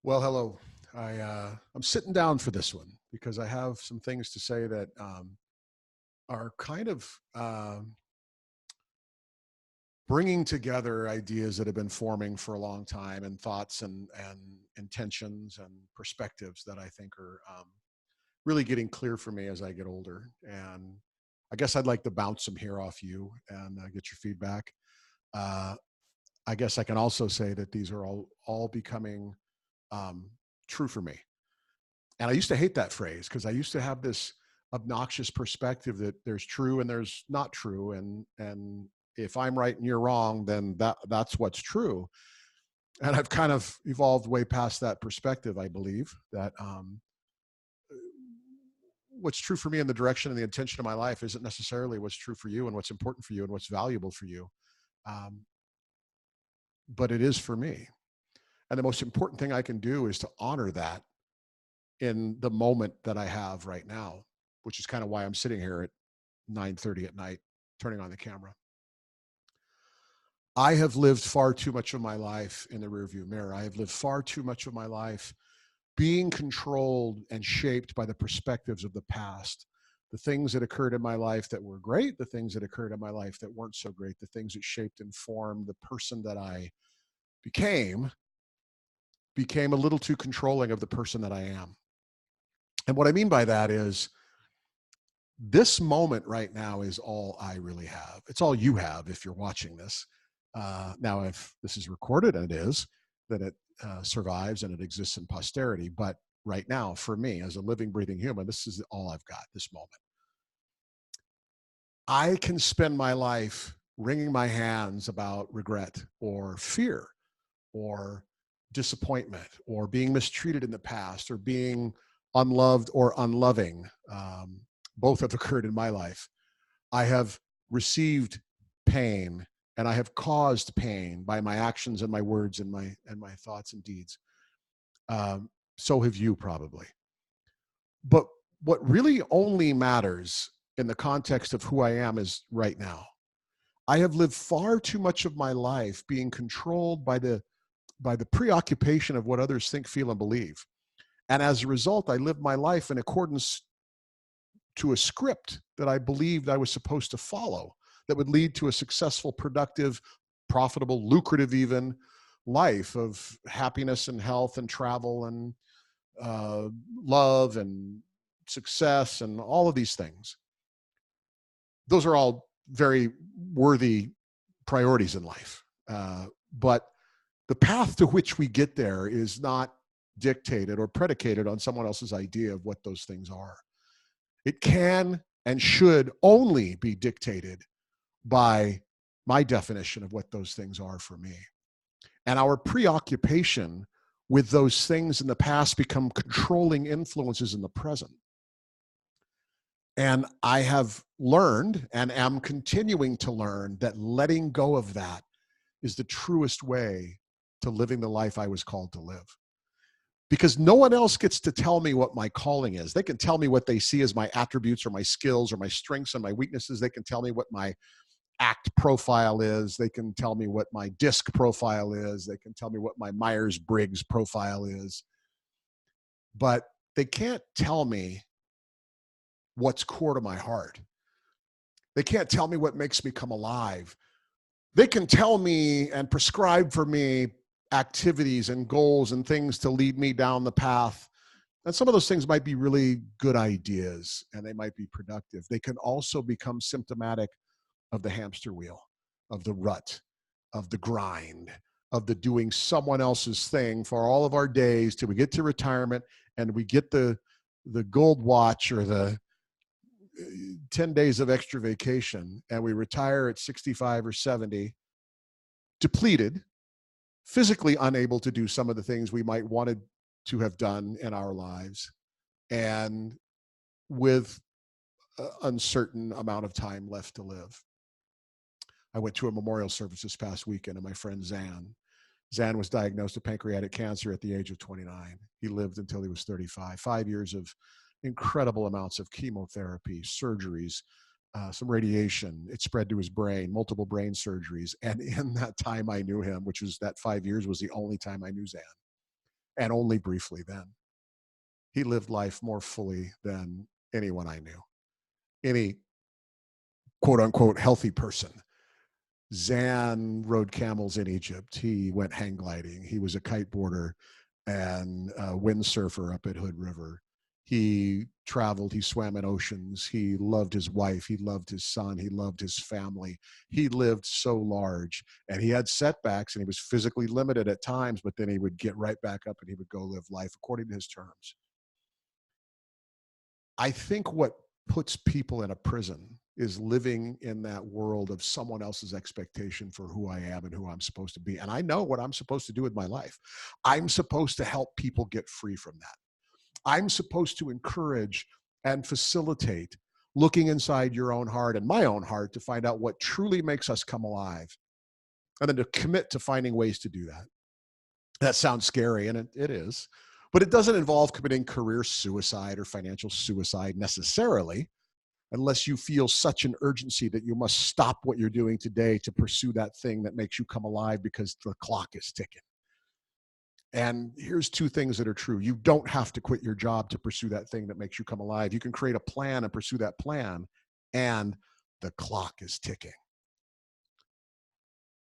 Well, hello. I'm sitting down for this one because I have some things to say that are kind of bringing together ideas that have been forming for a long time, and thoughts and intentions and perspectives that I think are really getting clear for me as I get older. And I guess I'd like to bounce some here off you and get your feedback. Uh, I guess I can also say that these are all becoming um, true for me. And I used to hate that phrase because I used to have this obnoxious perspective that there's true and there's not true, and if I'm right and you're wrong, then that's what's true. And I've kind of evolved way past that perspective. I believe that what's true for me in the direction and the intention of my life isn't necessarily what's true for you and what's important for you and what's valuable for you, um, but it is for me. And the most important thing I can do is to honor that in the moment that I have right now, which is kind of why I'm sitting here at 9:30 at night, turning on the camera. I have lived far too much of my life in the rearview mirror. I have lived far too much of my life being controlled and shaped by the perspectives of the past. The things that occurred in my life that were great, the things that occurred in my life that weren't so great, the things that shaped and formed the person that I became, became a little too controlling of the person that I am. And what I mean by that is this moment right now is all I really have. It's all you have if you're watching this. Now, if this is recorded, and it is, then it survives and it exists in posterity. But right now, for me, as a living, breathing human, this is all I've got, this moment. I can spend my life wringing my hands about regret or fear or disappointment or being mistreated in the past or being unloved or unloving. Both have occurred in my life. I have received pain and I have caused pain by my actions and my words and my thoughts and deeds. So have you probably. But what really only matters in the context of who I am is right now. I have lived far too much of my life being controlled by the preoccupation of what others think, feel, and believe. And as a result, I lived my life in accordance to a script that I believed I was supposed to follow that would lead to a successful, productive, profitable, lucrative even life of happiness and health and travel and love and success and all of these things. Those are all very worthy priorities in life. But the path to which we get there is not dictated or predicated on someone else's idea of what those things are. It can and should only be dictated by my definition of what those things are for me. And our preoccupation with those things in the past become controlling influences in the present. And I have learned and am continuing to learn that letting go of that is the truest way to living the life I was called to live. Because no one else gets to tell me what my calling is. They can tell me what they see as my attributes or my skills or my strengths and my weaknesses. They can tell me what my ACT profile is. They can tell me what my DISC profile is. They can tell me what my Myers-Briggs profile is. But they can't tell me what's core to my heart. They can't tell me what makes me come alive. They can tell me and prescribe for me activities and goals and things to lead me down the path. And some of those things might be really good ideas and they might be productive. They can also become symptomatic of the hamster wheel, of the rut, of the grind, of the doing someone else's thing for all of our days till we get to retirement and we get the gold watch or the 10 days of extra vacation and we retire at 65 or 70, depleted, physically unable to do some of the things we might wanted to have done in our lives, and with an uncertain amount of time left to live. I went to a memorial service this past weekend, and my friend Zan was diagnosed with pancreatic cancer at the age of 29. He lived until he was 35. 5 years of incredible amounts of chemotherapy, surgeries, some radiation. It spread to his brain, multiple brain surgeries. And in that time I knew him, which was that 5 years was the only time I knew Zan. and only briefly then. He lived life more fully than anyone I knew, any quote unquote healthy person. Zan rode camels in Egypt. He went hang gliding. He was a kiteboarder and a windsurfer up at Hood River. He traveled, he swam in oceans. He loved his wife. He loved his son. He loved his family. He lived so large, and he had setbacks, and he was physically limited at times, but then he would get right back up and he would go live life according to his terms. I think what puts people in a prison is living in that world of someone else's expectation for who I am and who I'm supposed to be. And I know what I'm supposed to do with my life. I'm supposed to help people get free from that. I'm supposed to encourage and facilitate looking inside your own heart and my own heart to find out what truly makes us come alive, and then to commit to finding ways to do that. That sounds scary, and it is, but it doesn't involve committing career suicide or financial suicide necessarily, unless you feel such an urgency that you must stop what you're doing today to pursue that thing that makes you come alive because the clock is ticking. And here's two things that are true. You don't have to quit your job to pursue that thing that makes you come alive. You can create a plan and pursue that plan, and the clock is ticking.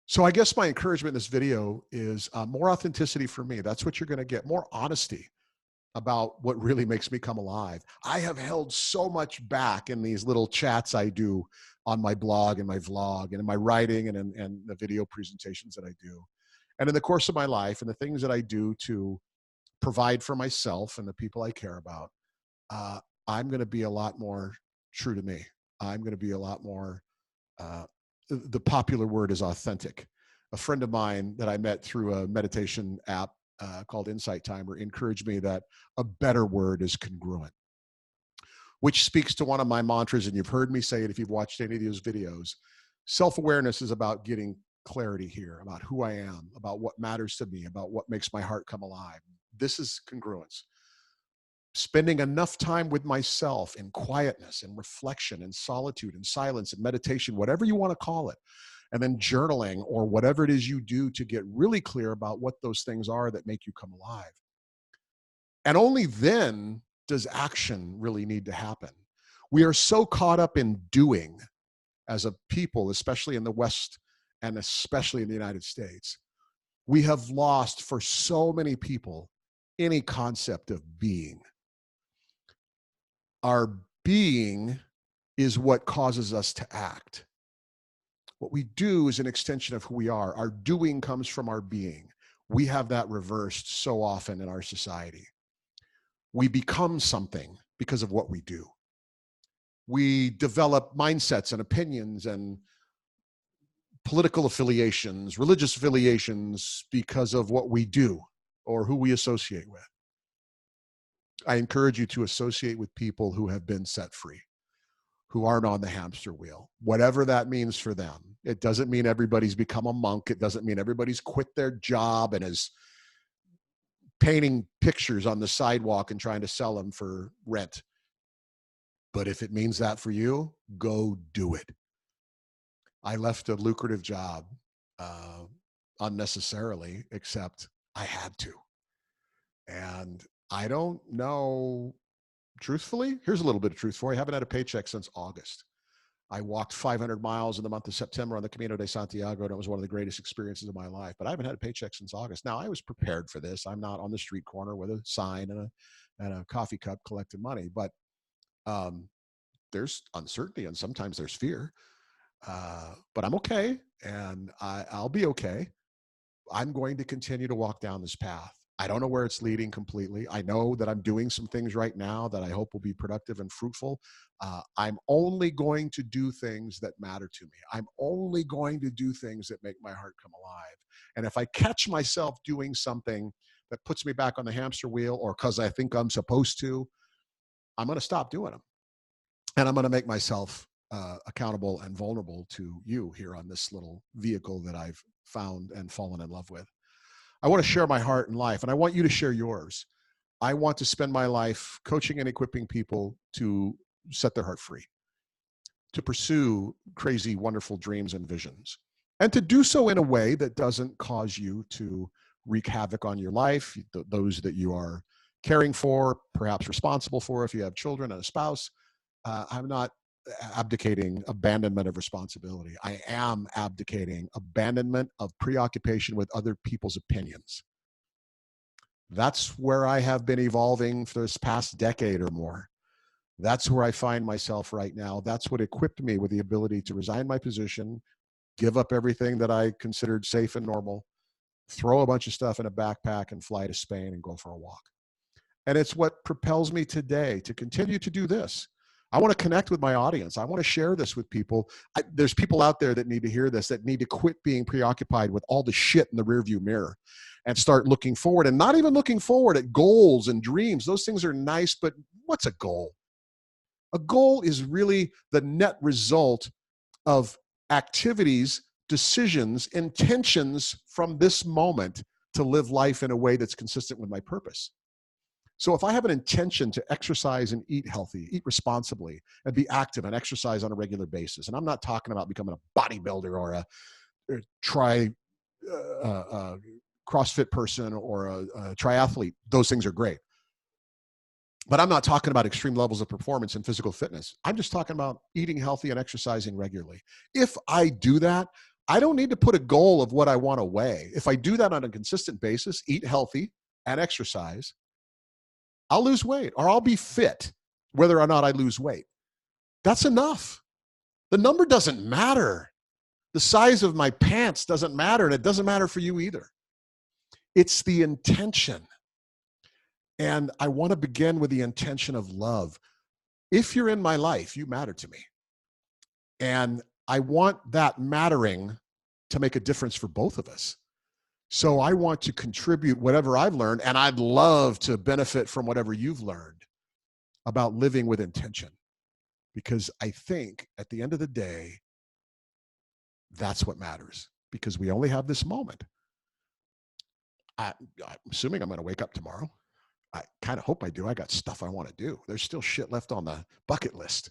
So I guess my encouragement in this video is more authenticity for me. That's what you're going to get. More honesty about what really makes me come alive. I have held so much back in these little chats I do on my blog and my vlog and in my writing and the video presentations that I do. And in the course of my life and the things that I do to provide for myself and the people I care about, I'm going to be a lot more true to me. I'm going to be a lot more, the popular word is authentic. A friend of mine that I met through a meditation app called Insight Timer encouraged me that a better word is congruent, which speaks to one of my mantras. And you've heard me say it if you've watched any of those videos. Self-awareness is about getting clarity here about who I am, about what matters to me, about what makes my heart come alive. This is congruence. Spending enough time with myself in quietness and reflection and solitude and silence and meditation, whatever you want to call it, and then journaling or whatever it is you do to get really clear about what those things are that make you come alive. And only then does action really need to happen. We are so caught up in doing as a people, especially in the West and especially in the United States. We have lost, for so many people, any concept of being. Our being is what causes us to act. What we do is an extension of who we are. Our doing comes from our being. We have that reversed so often in our society. We become something because of what we do. We develop mindsets and opinions and political affiliations, religious affiliations because of what we do or who we associate with. I encourage you to associate with people who have been set free, who aren't on the hamster wheel, whatever that means for them. It doesn't mean everybody's become a monk. It doesn't mean everybody's quit their job and is painting pictures on the sidewalk and trying to sell them for rent. But if it means that for you, go do it. I left a lucrative job unnecessarily, except I had to. And I don't know, truthfully, here's a little bit of truth for you. I haven't had a paycheck since August. I walked 500 miles in the month of September on the Camino de Santiago, and it was one of the greatest experiences of my life. But I haven't had a paycheck since August. Now, I was prepared for this. I'm not on the street corner with a sign and a coffee cup collecting money. But there's uncertainty, and sometimes there's fear. But I'm okay, and I'll be okay. I'm going to continue to walk down this path. I don't know where it's leading completely. I know that I'm doing some things right now that I hope will be productive and fruitful. I'm only going to do things that matter to me. I'm only going to do things that make my heart come alive. And if I catch myself doing something that puts me back on the hamster wheel, or because I think I'm supposed to, I'm going to stop doing them. And I'm going to make myself accountable and vulnerable to you here on this little vehicle that I've found and fallen in love with. I want to share my heart and life, and I want you to share yours. I want to spend my life coaching and equipping people to set their heart free, to pursue crazy, wonderful dreams and visions. and to do so in a way that doesn't cause you to wreak havoc on your life, those that you are caring for, perhaps responsible for if you have children and a spouse. I'm not abdicating abandonment of responsibility. I am abdicating abandonment of preoccupation with other people's opinions. That's where I have been evolving for this past decade or more. That's where I find myself right now. That's what equipped me with the ability to resign my position, give up everything that I considered safe and normal, throw a bunch of stuff in a backpack and fly to Spain and go for a walk. And it's what propels me today to continue to do this. I want to connect with my audience. I want to share this with people. There's people out there that need to hear this, that need to quit being preoccupied with all the shit in the rearview mirror and start looking forward, and not even looking forward at goals and dreams. Those things are nice, but what's a goal? A goal is really the net result of activities, decisions, intentions from this moment to live life in a way that's consistent with my purpose. So if I have an intention to exercise and eat healthy, eat responsibly, and be active and exercise on a regular basis, and I'm not talking about becoming a bodybuilder or a CrossFit person or a triathlete, those things are great. But I'm not talking about extreme levels of performance and physical fitness. I'm just talking about eating healthy and exercising regularly. If I do that, I don't need to put a goal of what I want to weigh. If I do that on a consistent basis, eat healthy and exercise, I'll lose weight, or I'll be fit whether or not I lose weight. That's enough. The number doesn't matter. The size of my pants doesn't matter, and it doesn't matter for you either. It's the intention. And I want to begin with the intention of love. If you're in my life, you matter to me. And I want that mattering to make a difference for both of us. So I want to contribute whatever I've learned, and I'd love to benefit from whatever you've learned about living with intention. Because I think at the end of the day, that's what matters, because we only have this moment. I'm assuming I'm going to wake up tomorrow. I kind of hope I do. I got stuff I want to do. There's still shit left on the bucket list.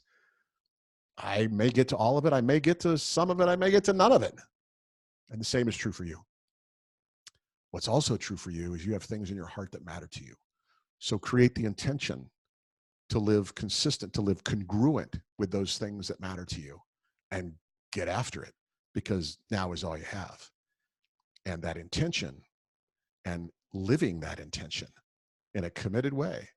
I may get to all of it. I may get to some of it. I may get to none of it. And the same is true for you. What's also true for you is you have things in your heart that matter to you. So create the intention to live consistent, to live congruent with those things that matter to you, and get after it, because now is all you have. And that intention and living that intention in a committed way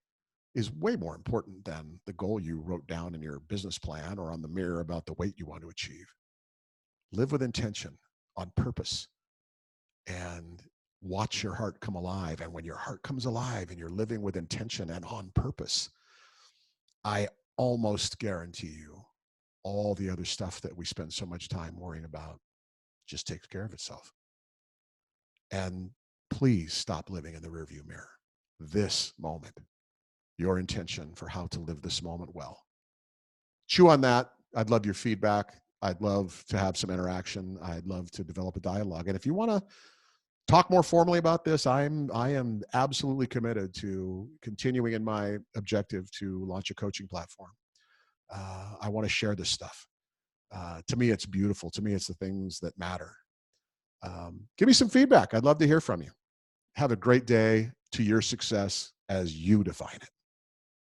is way more important than the goal you wrote down in your business plan or on the mirror about the weight you want to achieve. Live with intention, on purpose, and watch your heart come alive. And when your heart comes alive and you're living with intention and on purpose, I almost guarantee you all the other stuff that we spend so much time worrying about just takes care of itself. And please stop living in the rearview mirror. This moment, your intention for how to live this moment well. Chew on that. I'd love your feedback. I'd love to have some interaction. I'd love to develop a dialogue. And if you want to talk more formally about this, I am absolutely committed to continuing in my objective to launch a coaching platform. I want to share this stuff. To me, it's beautiful. To me, it's the things that matter. Give me some feedback. I'd love to hear from you. Have a great day to your success as you define it.